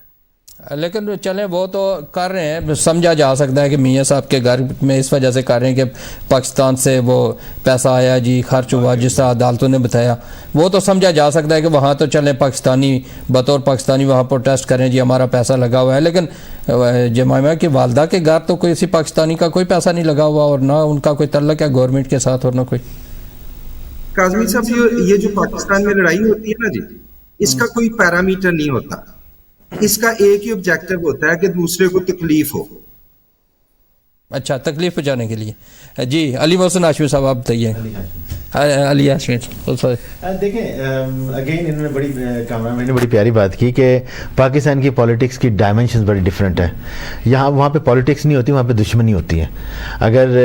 لیکن چلیں وہ تو کر رہے ہیں, سمجھا جا سکتا ہے کہ میاں صاحب کے گھر میں اس وجہ سے کر رہے ہیں کہ پاکستان سے وہ پیسہ آیا جی, خرچ ہوا جس طرح عدالتوں نے بتایا, وہ تو سمجھا جا سکتا ہے کہ وہاں تو چلیں پاکستانی بطور پاکستانی وہاں پروٹیسٹ کریں جی, ہمارا پیسہ لگا ہوا ہے. لیکن جمائمہ کی والدہ کے گھر تو کوئی اسی پاکستانی کا کوئی پیسہ نہیں لگا ہوا اور نہ ان کا کوئی تعلق ہے گورنمنٹ کے ساتھ اور نہ کوئی. کاظمی صاحب یہ جو پاکستان میں لڑائی ہوتی ہے نا جی, اس کا کوئی پیرامیٹر نہیں ہوتا, اس کا ایک ہی آبجیکٹو ہوتا ہے کہ دوسرے کو تکلیف ہو. اچھا, تکلیف پہنچانے کے لیے. جی علی محسن ہاشمی صاحب آپ بتائیے. علی ہاشمی دیکھیں اگین انہوں نے بڑی کامران میں نے بڑی پیاری بات کی کہ پاکستان کی پولیٹکس کی ڈائمنشنز بڑی ڈیفرنٹ ہے. یہاں وہاں پہ پولیٹکس نہیں ہوتی, وہاں پہ دشمنی ہوتی ہے. اگر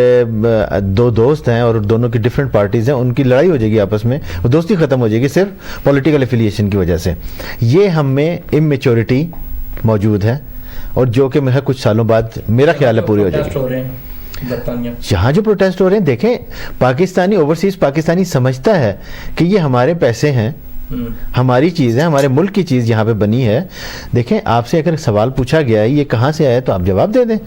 دو دوست ہیں اور دونوں کی ڈفرینٹ پارٹیز ہیں, ان کی لڑائی ہو جائے گی آپس میں, وہ دوستی ختم ہو جائے گی صرف پولیٹیکل افیلیشن کی وجہ سے. یہ ہم میں اممیچورٹی موجود ہے اور جو کہ میں کچھ سالوں بعد میرا خیال ہے پوری ہو جائے گی. جہاں جو پروٹیسٹ ہو رہے ہیں, دیکھیں پاکستانی اوورسیز پاکستانی سمجھتا ہے کہ یہ ہمارے پیسے ہیں, ہماری چیز ہے, ہمارے ملک کی چیز یہاں پہ بنی ہے. دیکھیں آپ سے اگر سوال پوچھا گیا ہے یہ کہاں سے آیا تو آپ جواب دے دیں,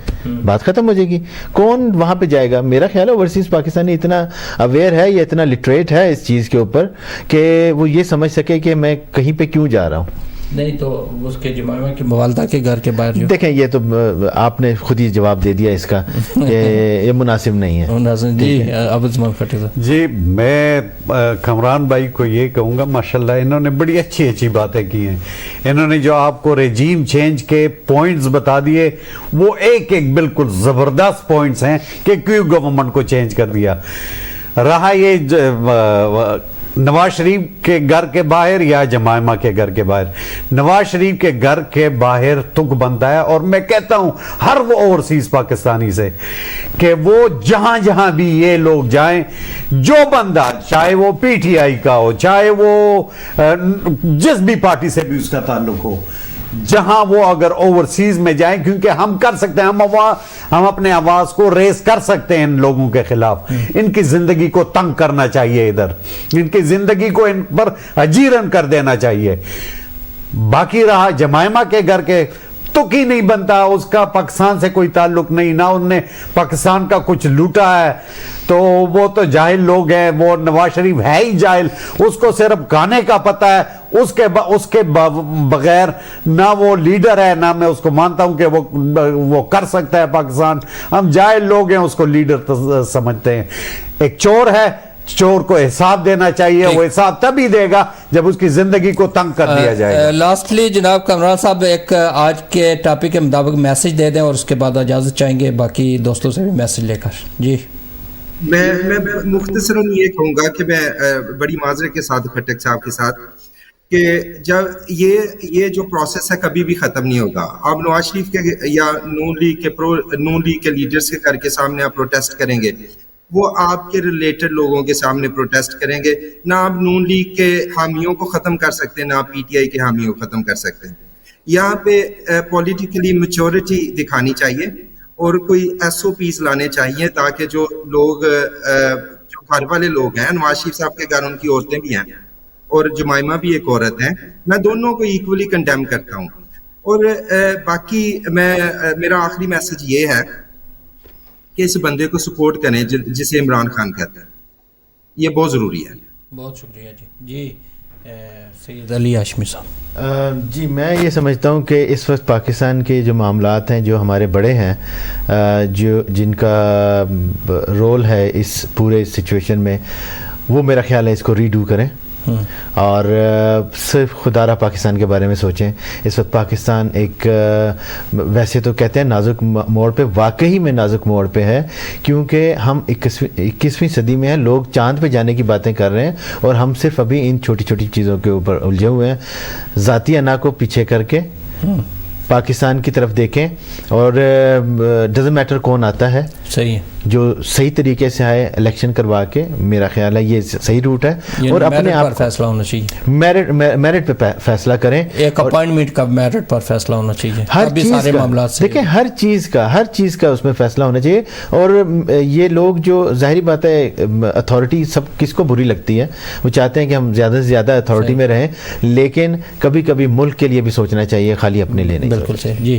بات ختم ہو جائے گی. کون وہاں پہ جائے گا؟ میرا خیال ہے اوورسیز پاکستانی اتنا اویئر ہے یا اتنا لٹریٹ ہے اس چیز کے اوپر کہ وہ یہ سمجھ سکے کہ میں کہیں پہ کیوں جا رہا ہوں. نہیں تو اس کے جمائمہ کی والدہ کے گھر کے باہر دیکھیں, یہ تو آپ نے خود ہی جواب دے دیا اس کا کہ یہ مناسب نہیں ہے. جی میں کمران بھائی کو یہ کہوں گا, ماشاءاللہ انہوں نے بڑی اچھی اچھی باتیں کی ہیں. انہوں نے جو آپ کو ریجیم چینج کے پوائنٹس بتا دیے وہ ایک ایک بالکل زبردست پوائنٹس ہیں کہ کیوں گورنمنٹ کو چینج کر دیا. رہا یہ نواز شریف کے گھر کے باہر یا جمائمہ کے گھر کے باہر, نواز شریف کے گھر کے باہر تک بنتا ہے. اور میں کہتا ہوں ہر وہ اوورسیز پاکستانی سے کہ وہ جہاں جہاں بھی یہ لوگ جائیں, جو بندہ چاہے وہ پی ٹی آئی کا ہو, چاہے وہ جس بھی پارٹی سے بھی اس کا تعلق ہو, جہاں وہ اگر اوورسیز میں جائیں, کیونکہ ہم کر سکتے ہیں, ہم اپنے آواز کو ریز کر سکتے ہیں ان لوگوں کے خلاف. ان کی زندگی کو تنگ کرنا چاہیے, ادھر ان کی زندگی کو ان پر اجیرن کر دینا چاہیے. باقی رہا جمائمہ کے گھر کے تک ہی نہیں بنتا, اس کا پاکستان سے کوئی تعلق نہیں, نہ انہوں نے پاکستان کا کچھ لوٹا ہے, تو وہ تو جاہل لوگ ہیں. وہ نواز شریف ہے ہی جاہل, اس کو صرف گانے کا پتہ ہے, اس کے بغیر نہ وہ لیڈر ہے, نہ میں اس کو مانتا ہوں کہ وہ کر سکتا ہے پاکستان. ہم جاہل لوگ ہیں, اس کو لیڈر سمجھتے ہیں. ایک چور ہے, چور کو حساب دینا چاہیے, وہ حساب تبھی دے گا جب اس کی زندگی کو تنگ کر دیا جائے گا. لاسٹلی جناب کمران صاحب ایک آج کے ٹاپک کے مطابق میسج دے دیں اور اس کے بعد اجازت چاہیں گے باقی دوستوں سے بھی میسج لے کر. جی میں مختصراً یہ کہوں گا کہ میں بڑی معذرت کے ساتھ خٹک صاحب کے ساتھ کہ جب یہ جو پروسیس ہے کبھی بھی ختم نہیں ہوگا. آپ نواز شریف کے یا نون لیگ کے لیڈرز کے گھر کے سامنے آپ پروٹیسٹ کریں گے, وہ آپ کے ریلیٹڈ لوگوں کے سامنے پروٹیسٹ کریں گے. نہ آپ نون لیگ کے حامیوں کو ختم کر سکتے ہیں, نہ آپ پی ٹی آئی کے حامیوں کو ختم کر سکتے ہیں. یہاں پہ پولیٹیکلی میچورٹی دکھانی چاہیے اور کوئی ایس او پیز لانے چاہیے تاکہ جو لوگ جو گھر والے لوگ ہیں, نواز شریف صاحب کے گھر ان کی عورتیں بھی ہیں اور جمائمہ بھی ایک عورت ہیں, میں دونوں کو ایکولی کنڈیم کرتا ہوں. اور باقی میرا آخری میسج یہ ہے کہ اس بندے کو سپورٹ کریں جسے عمران خان کہتا ہے, یہ بہت ضروری ہے. بہت شکریہ. جی سید علی ہاشمی صاحب. جی میں یہ سمجھتا ہوں کہ اس وقت پاکستان کے جو معاملات ہیں, جو ہمارے بڑے ہیں, جن کا رول ہے اس پورے سچویشن میں, وہ میرا خیال ہے اس کو ریڈو کریں اور صرف خدا را پاکستان کے بارے میں سوچیں. اس وقت پاکستان ایک ویسے تو کہتے ہیں نازک موڑ پہ, واقعی میں نازک موڑ پہ ہے, کیونکہ ہم 21ویں صدی میں ہیں. لوگ چاند پہ جانے کی باتیں کر رہے ہیں اور ہم صرف ابھی ان چھوٹی چھوٹی چیزوں کے اوپر الجھے ہوئے ہیں. ذاتی انا کو پیچھے کر کے پاکستان کی طرف دیکھیں اور ڈزنٹ میٹر کون آتا ہے, صحیح ہے, جو صحیح طریقے سے آئے الیکشن کروا کے, میرا خیال ہے یہ صحیح روٹ ہے. اور اپنے آپ پر فیصلہ ہونا چاہیے, میرٹ پہ فیصلہ کریں, ایک اپوائنٹمنٹ کا میرٹ پر فیصلہ ہونا چاہیے. ہر چیز کا دیکھیں, ہر چیز کا اس میں فیصلہ ہونا چاہیے. اور یہ لوگ جو ظاہری بات ہے اتھارٹی سب کس کو بری لگتی ہے, وہ چاہتے ہیں کہ ہم زیادہ سے زیادہ اتھارٹی میں رہیں, لیکن کبھی کبھی ملک کے لیے بھی سوچنا چاہیے, خالی اپنے لیے نہیں. بالکل صحیح. جی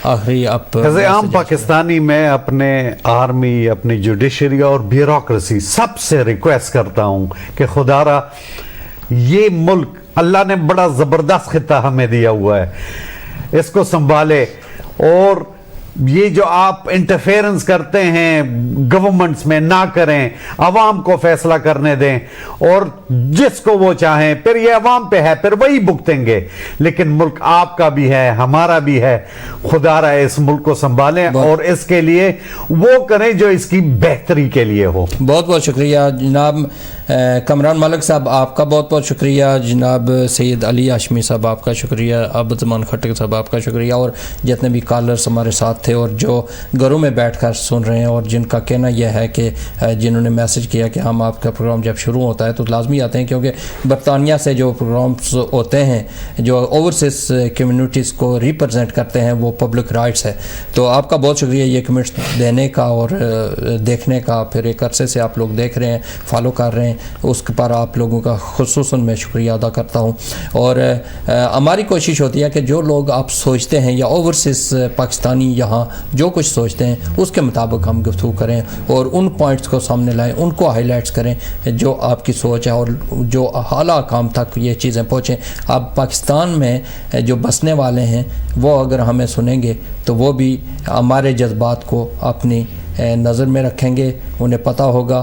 آخری آپ عام پاکستانی میں اپنے آرمی, اپنی جوڈیشری اور بیوروکریسی سب سے ریکویسٹ کرتا ہوں کہ خدا را یہ ملک اللہ نے بڑا زبردست خطہ ہمیں دیا ہوا ہے, اس کو سنبھالے اور یہ جو آپ انٹرفیئرنس کرتے ہیں گورنمنٹس میں نہ کریں, عوام کو فیصلہ کرنے دیں اور جس کو وہ چاہیں, پھر یہ عوام پہ ہے, پھر وہی بھگتیں گے. لیکن ملک آپ کا بھی ہے, ہمارا بھی ہے, خدا رہے اس ملک کو سنبھالیں اور اس کے لیے وہ کریں جو اس کی بہتری کے لیے ہو. بہت بہت شکریہ جناب کمران ملک صاحب, آپ کا بہت بہت شکریہ. جناب سید علی ہاشمی صاحب آپ کا شکریہ. عبدالرحمان خٹک صاحب آپ کا شکریہ. اور جتنے بھی کالرز ہمارے ساتھ تھے اور جو گھروں میں بیٹھ کر سن رہے ہیں اور جن کا کہنا یہ ہے کہ جنہوں نے میسج کیا کہ ہم آپ کا پروگرام جب شروع ہوتا ہے تو لازمی آتے ہیں, کیونکہ برطانیہ سے جو پروگرامز ہوتے ہیں جو اوورسیز کمیونٹیز کو ریپرزینٹ کرتے ہیں وہ پبلک رائٹس ہے. تو آپ کا بہت شکریہ یہ کمنٹس دینے کا اور دیکھنے کا. پھر ایک عرصے سے آپ لوگ دیکھ رہے ہیں, فالو کر رہے ہیں, اس پر آپ لوگوں کا خصوصاً میں شکریہ ادا کرتا ہوں. اور ہماری کوشش ہوتی ہے کہ جو لوگ آپ سوچتے ہیں یا اوورسیز پاکستانی یہاں جو کچھ سوچتے ہیں اس کے مطابق ہم گفتگو کریں اور ان پوائنٹس کو سامنے لائیں, ان کو ہائی لائٹس کریں جو آپ کی سوچ ہے اور جو اعلیٰ کام تک یہ چیزیں پہنچیں. آپ پاکستان میں جو بسنے والے ہیں وہ اگر ہمیں سنیں گے تو وہ بھی ہمارے جذبات کو اپنی نظر میں رکھیں گے, انہیں پتہ ہوگا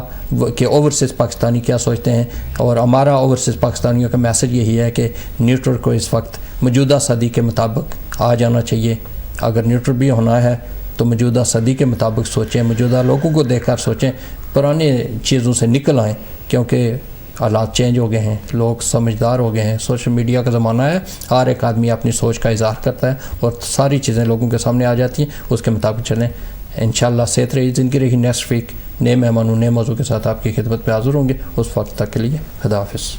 کہ اوورسیز پاکستانی کیا سوچتے ہیں. اور ہمارا اوورسیز پاکستانیوں کا میسج یہی ہے کہ نیوٹرل کو اس وقت موجودہ صدی کے مطابق آ جانا چاہیے. اگر نیوٹرل بھی ہونا ہے تو موجودہ صدی کے مطابق سوچیں, موجودہ لوگوں کو دیکھ کر سوچیں, پرانے چیزوں سے نکل آئیں, کیونکہ حالات چینج ہو گئے ہیں, لوگ سمجھدار ہو گئے ہیں, سوشل میڈیا کا زمانہ ہے, ہر ایک آدمی اپنی سوچ کا اظہار کرتا ہے اور ساری چیزیں لوگوں کے سامنے آ جاتی ہیں, اس کے مطابق چلیں. انشاءاللہ صحت رہی زندگی رہی. نیکسٹ ویک نئے مہمانوں نئے موضوع کے ساتھ آپ کی خدمت میں حاضر ہوں گے. اس وقت تک کے لیے خدا حافظ.